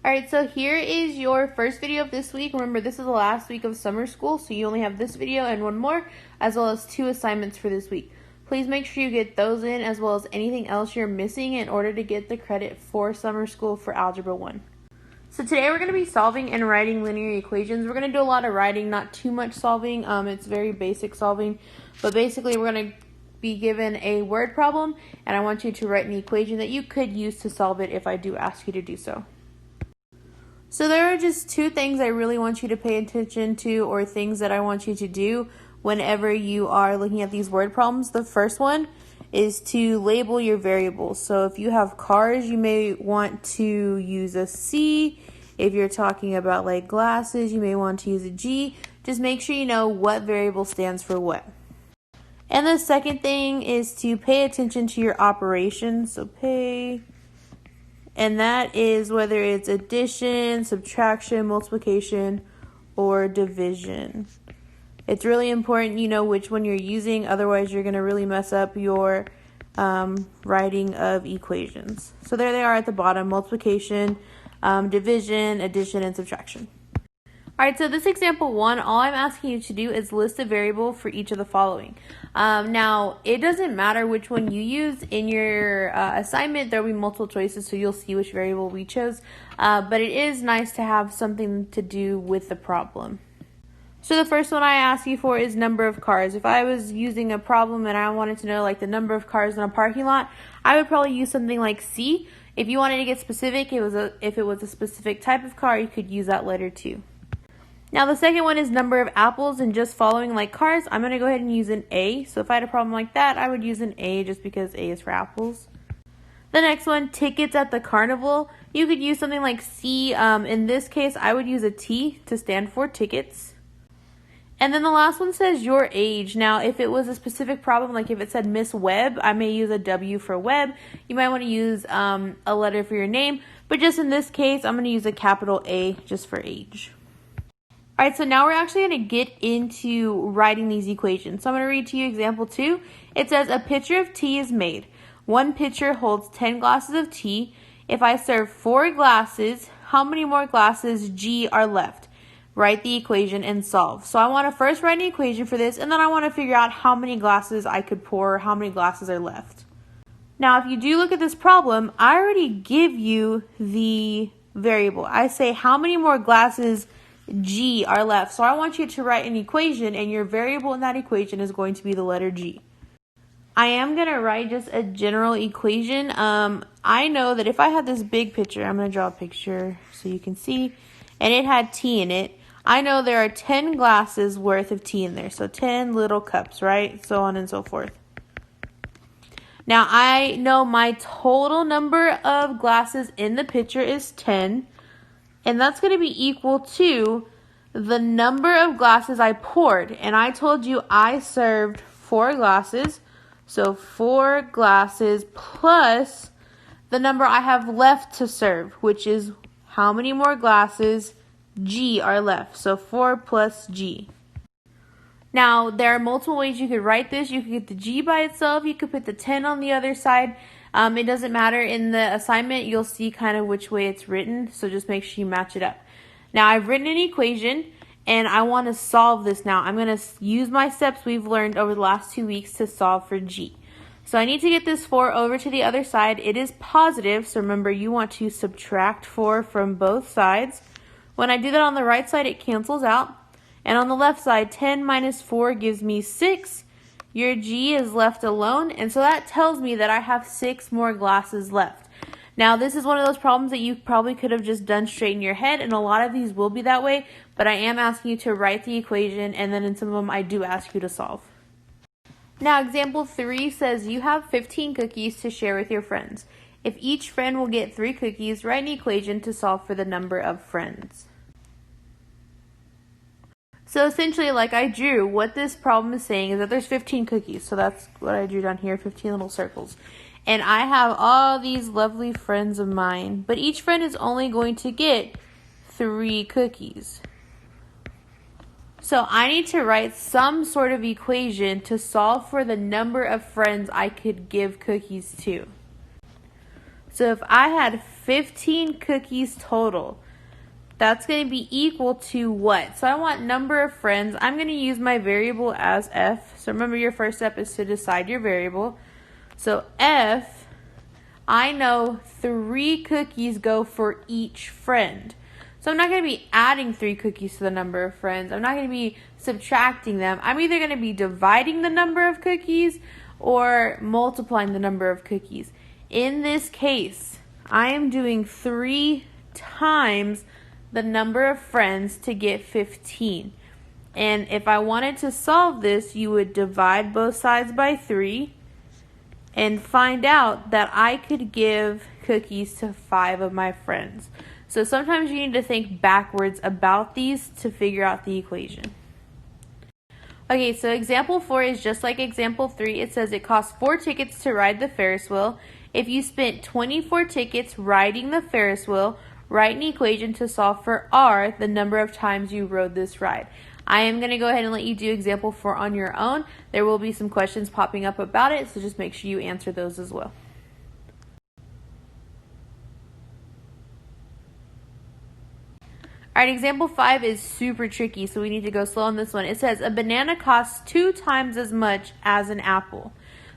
Alright, so here is your first video of this week. Remember, this is the last week of summer school, so you only have this video and one more, as well as 2 assignments for this week. Please make sure you get those in, as well as anything else you're missing in order to get the credit for summer school for Algebra 1. So today we're going to be solving and writing linear equations. We're going to do a lot of writing, not too much solving. It's very basic solving, but basically we're going to be given a word problem, and I want you to write an equation that you could use to solve it if I do ask you to do so. So there are just 2 things I really want you to pay attention to, or things that I want you to do whenever you are looking at these word problems. The first one is to label your variables. So if you have cars, you may want to use a C. If you're talking about like glasses, you may want to use a G. Just make sure you know what variable stands for what. And the second thing is to pay attention to your operations. So and that is whether it's addition, subtraction, multiplication, or division. It's really important you know which one you're using, otherwise you're going to really mess up your writing of equations. So there they are at the bottom: multiplication, division, addition, and subtraction. Alright, so this example 1, all I'm asking you to do is list a variable for each of the following. Now, it doesn't matter which one you use in your assignment. There will be multiple choices, so you'll see which variable we chose. But it is nice to have something to do with the problem. So the first one I ask you for is number of cars. If I was using a problem and I wanted to know like the number of cars in a parking lot, I would probably use something like C. If you wanted to get specific, if it was a specific type of car, you could use that letter too. Now the second one is number of apples, and just following like cars, I'm going to go ahead and use an A. So if I had a problem like that, I would use an A just because A is for apples. The next one, tickets at the carnival. You could use something like C. In this case, I would use a T to stand for tickets. And then the last one says your age. Now, if it was a specific problem, like if it said Miss Webb, I may use a W for Webb. You might want to use a letter for your name. But just in this case, I'm going to use a capital A just for age. Alright, so now we're actually going to get into writing these equations. So I'm going to read to you example 2. It says a pitcher of tea is made. 1 pitcher holds 10 glasses of tea. If I serve 4 glasses, how many more glasses G are left? Write the equation and solve. So I want to first write an equation for this, and then I want to figure out how many glasses I could pour, how many glasses are left. Now, if you do look at this problem, I already give you the variable. I say how many more glasses G are left. So I want you to write an equation, and your variable in that equation is going to be the letter G. I am going to write just a general equation. I know that if I had this big picture, I'm going to draw a picture so you can see, and it had tea in it. I know there are 10 glasses worth of tea in there. So 10 little cups, right? So on and so forth. Now I know my total number of glasses in the picture is 10. And that's going to be equal to the number of glasses I poured. And I told you I served 4 glasses. So 4 glasses plus the number I have left to serve, which is how many more glasses G are left. So 4 plus G. Now, there are multiple ways you could write this. You could get the G by itself. You could put the 10 on the other side. It doesn't matter. In the assignment, you'll see kind of which way it's written, so just make sure you match it up. Now, I've written an equation, and I want to solve this now. I'm going to use my steps we've learned over the last 2 weeks to solve for G. So I need to get this 4 over to the other side. It is positive, so remember you want to subtract 4 from both sides. When I do that on the right side, it cancels out. And on the left side, 10 minus 4 gives me 6. Your G is left alone, and so that tells me that I have 6 more glasses left. Now, this is one of those problems that you probably could have just done straight in your head, and a lot of these will be that way, but I am asking you to write the equation, and then in some of them I do ask you to solve. Now, example 3 says you have 15 cookies to share with your friends. If each friend will get 3 cookies, write an equation to solve for the number of friends. So essentially, like I drew, what this problem is saying is that there's 15 cookies. So that's what I drew down here, 15 little circles. And I have all these lovely friends of mine, but each friend is only going to get 3 cookies. So I need to write some sort of equation to solve for the number of friends I could give cookies to. So if I had 15 cookies total, that's going to be equal to what? So I want number of friends. I'm going to use my variable as f. So remember, your first step is to decide your variable. So f, I know 3 cookies go for each friend. So I'm not going to be adding 3 cookies to the number of friends. I'm not going to be subtracting them. I'm either going to be dividing the number of cookies or multiplying the number of cookies. In this case, I am doing 3 times the number of friends to get 15. And if I wanted to solve this, you would divide both sides by 3 and find out that I could give cookies to 5 of my friends. So sometimes you need to think backwards about these to figure out the equation. Okay, so example 4 is just like example 3. It says it costs 4 tickets to ride the Ferris wheel. If you spent 24 tickets riding the Ferris wheel, write an equation to solve for R, the number of times you rode this ride. I am going to go ahead and let you do example 4 on your own. There will be some questions popping up about it, so just make sure you answer those as well. Alright, example 5 is super tricky, so we need to go slow on this one. It says a banana costs 2 times as much as an apple.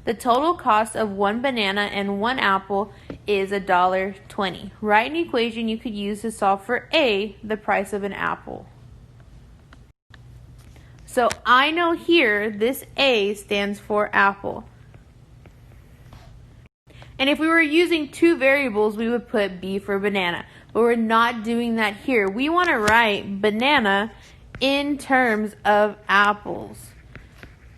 The total cost of 1 banana and 1 apple is $1.20. Write an equation you could use to solve for A, the price of an apple. So I know here this A stands for apple. And if we were using 2 variables, we would put B for banana. But we're not doing that here. We want to write banana in terms of apples.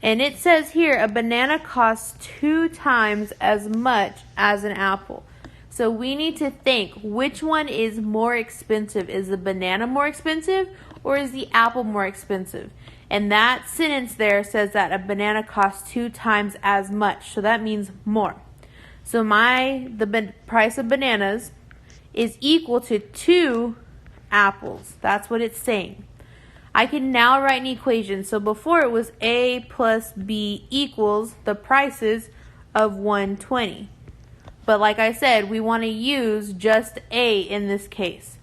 And it says here a banana costs 2 times as much as an apple. So we need to think, which one is more expensive? Is the banana more expensive or is the apple more expensive? And that sentence there says that a banana costs 2 times as much. So that means more. So the price of bananas is equal to 2 apples. That's what it's saying. I can now write an equation. So before it was A plus B equals the prices of $1.20. But like I said, we want to use just A in this case.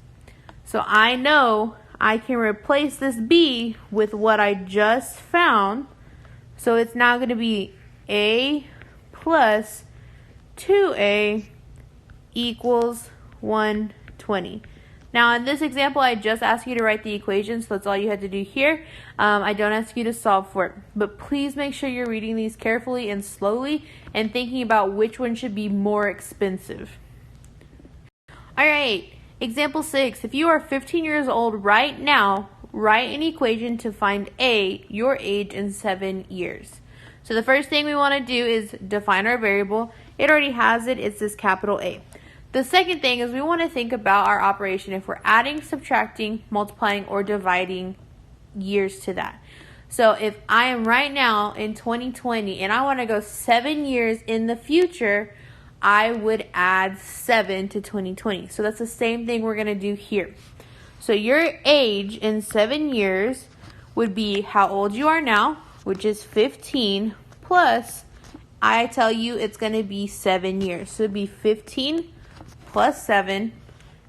So I know I can replace this B with what I just found. So it's now going to be A plus 2A equals 120. Now in this example, I just asked you to write the equation, so that's all you had to do here. I don't ask you to solve for it, but please make sure you're reading these carefully and slowly and thinking about which one should be more expensive. Alright, example 6. If you are 15 years old right now, write an equation to find A, your age in 7 years. So the first thing we want to do is define our variable. It already has it. It's this capital A. The second thing is we want to think about our operation if we're adding, subtracting, multiplying, or dividing years to that. So if I am right now in 2020 and I want to go 7 years in the future, I would add 7 to 2020. So that's the same thing we're going to do here. So your age in 7 years would be how old you are now, which is 15, plus I tell you it's going to be 7 years. So it would be 15 plus 7.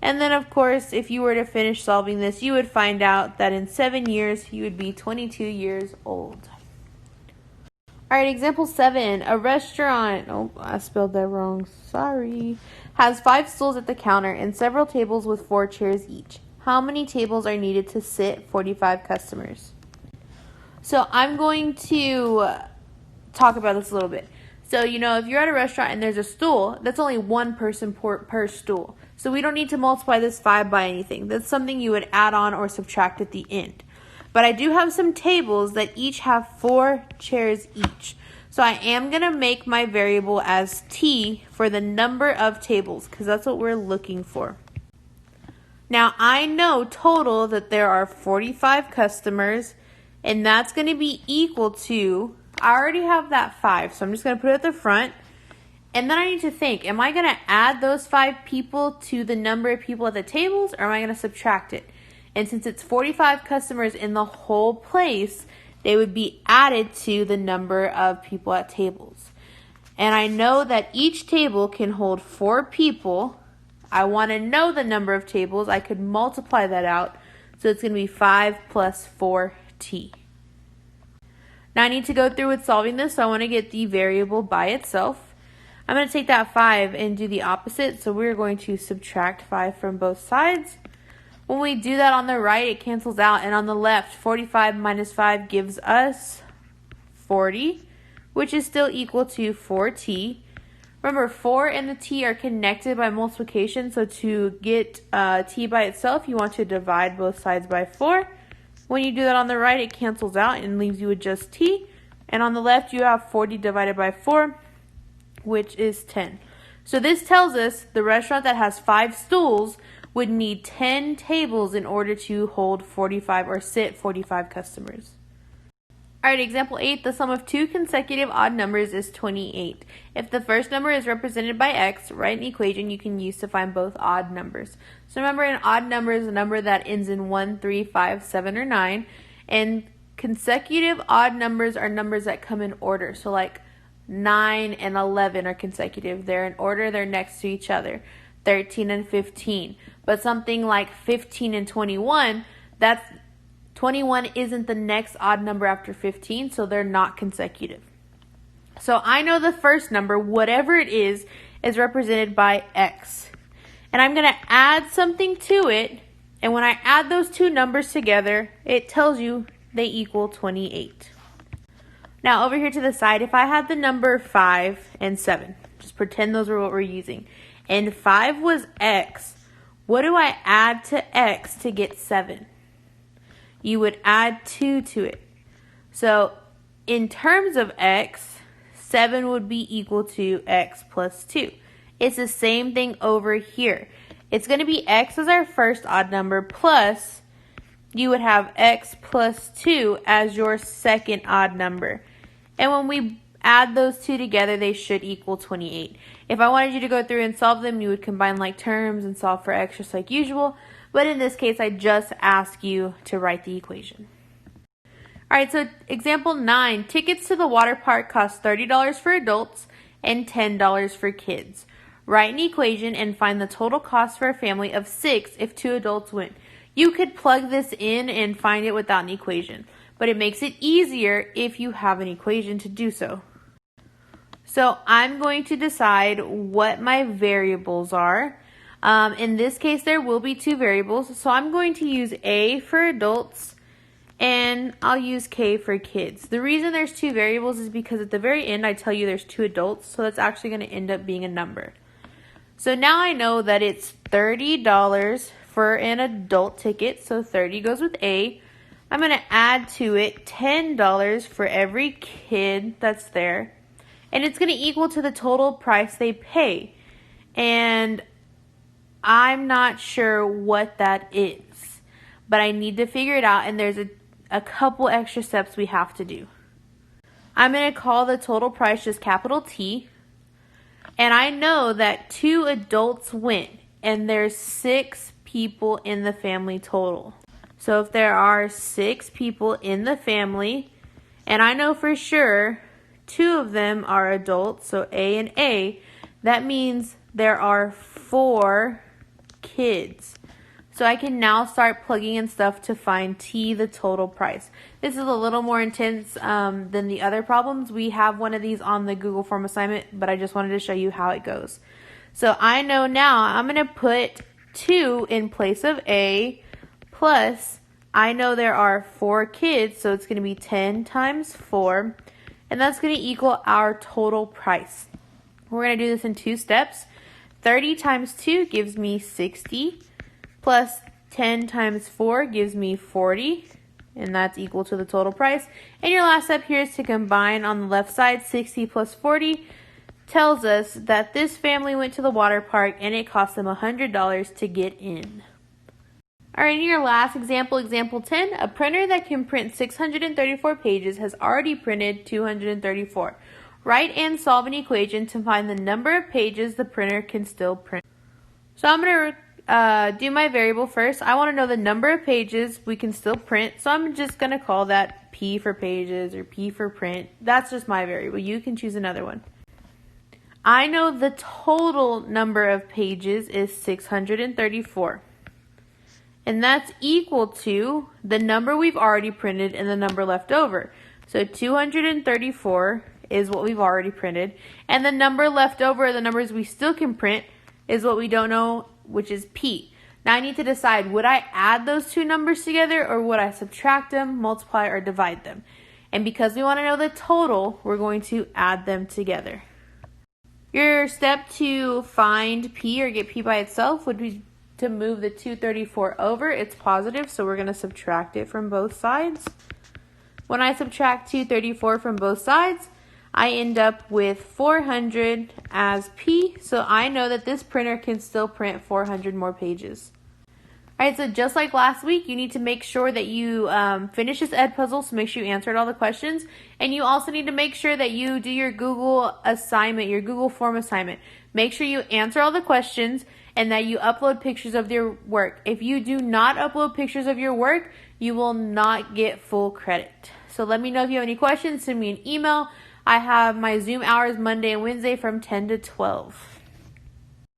And then, of course, if you were to finish solving this, you would find out that in 7 years, you would be 22 years old. All right, example 7. A restaurant, oh, I spelled that wrong, sorry, has 5 stools at the counter and several tables with 4 chairs each. How many tables are needed to sit 45 customers? So I'm going to talk about this a little bit. So, if you're at a restaurant and there's a stool, that's only 1 person per stool. So we don't need to multiply this 5 by anything. That's something you would add on or subtract at the end. But I do have some tables that each have 4 chairs each. So I am going to make my variable as T for the number of tables because that's what we're looking for. Now I know total that there are 45 customers and that's going to be equal to, I already have that 5, so I'm just going to put it at the front. And then I need to think, am I going to add those 5 people to the number of people at the tables, or am I going to subtract it? And since it's 45 customers in the whole place, they would be added to the number of people at tables. and I know that each table can hold 4 people. I want to know the number of tables. I could multiply that out. So it's going to be 5 plus 4t. Now I need to go through with solving this. So I want to get the variable by itself. I'm going to take that 5 and do the opposite. So we're going to subtract 5 from both sides. When we do that on the right, it cancels out. And on the left, 45 minus 5 gives us 40, which is still equal to 4t. Remember, 4 and the t are connected by multiplication, so to get t by itself, you want to divide both sides by 4. When you do that on the right, it cancels out and leaves you with just t. And on the left, you have 40 divided by 4, which is 10. So this tells us the restaurant that has 5 stools would need 10 tables in order to hold 45 or sit 45 customers. Alright, example 8, the sum of 2 consecutive odd numbers is 28. If the first number is represented by x, write an equation you can use to find both odd numbers. So remember, an odd number is a number that ends in 1, 3, 5, 7, or 9. And consecutive odd numbers are numbers that come in order. So like 9 and 11 are consecutive. They're in order, they're next to each other. 13 and 15. But something like 15 and 21, 21 isn't the next odd number after 15, so they're not consecutive. So I know the first number, whatever it is represented by x. And I'm going to add something to it, and when I add those two numbers together, it tells you they equal 28. Now over here to the side, if I had the number 5 and 7, just pretend those are what we're using, and 5 was x, what do I add to x to get 7? You would add 2 to it. So in terms of x, 7 would be equal to x plus 2. It's the same thing over here. It's going to be x as our first odd number, plus you would have x plus 2 as your second odd number. And when we add those two together, they should equal 28. If I wanted you to go through and solve them, you would combine like terms and solve for x just like usual. But in this case, I just ask you to write the equation. Alright, so example 9. Tickets to the water park cost $30 for adults and $10 for kids. Write an equation and find the total cost for a family of 6 if 2 adults went. You could plug this in and find it without an equation, but it makes it easier if you have an equation to do so. So I'm going to decide what my variables are. In this case, there will be 2 variables, so I'm going to use A for adults and I'll use K for kids. The reason there's 2 variables is because at the very end I tell you there's 2 adults, so that's actually going to end up being a number. So now I know that it's $30 for an adult ticket, so 30 goes with A. I'm going to add to it $10 for every kid that's there, and it's going to equal to the total price they pay. And I'm not sure what that is, but I need to figure it out, and there's a couple extra steps we have to do. I'm going to call the total price just capital T, and I know that 2 adults went, and there's 6 people in the family total. So if there are 6 people in the family, and I know for sure 2 of them are adults, so A and A, that means there are 4 kids. So I can now start plugging in stuff to find T, the total price. This is a little more intense than the other problems. We have one of these on the Google form assignment, but I just wanted to show you how it goes. So I know now I'm going to put 2 in place of A, plus I know there are 4 kids, so it's going to be 10 times 4, and that's going to equal our total price. We're going to do this in 2 steps. 30 times 2 gives me 60, plus 10 times 4 gives me 40, and that's equal to the total price. And your last step here is to combine on the left side. 60 plus 40 tells us that this family went to the water park and it cost them $100 to get in. Alright, in your last example, example 10, a printer that can print 634 pages has already printed 234. Write and solve an equation to find the number of pages the printer can still print. So I'm going to do my variable first. I want to know the number of pages we can still print, so I'm just going to call that P for pages or P for print. That's just my variable. You can choose another one. I know the total number of pages is 634. And that's equal to the number we've already printed and the number left over. So 234 is what we've already printed. And the number left over, the numbers we still can print, is what we don't know, which is P. Now I need to decide, would I add those two numbers together or would I subtract them, multiply, or divide them? And because we want to know the total, we're going to add them together. Your step to find P or get P by itself would be to move the 234 over. It's positive, so we're going to subtract it from both sides. When I subtract 234 from both sides, I end up with 400 as P, so I know that this printer can still print 400 more pages. Alright, so just like last week, you need to make sure that you finish this Edpuzzle, so make sure you answered all the questions. And you also need to make sure that you do your Google assignment, your Google form assignment. Make sure you answer all the questions and that you upload pictures of your work. If you do not upload pictures of your work, you will not get full credit. So let me know if you have any questions. Send me an email. I have my Zoom hours Monday and Wednesday from 10 to 12.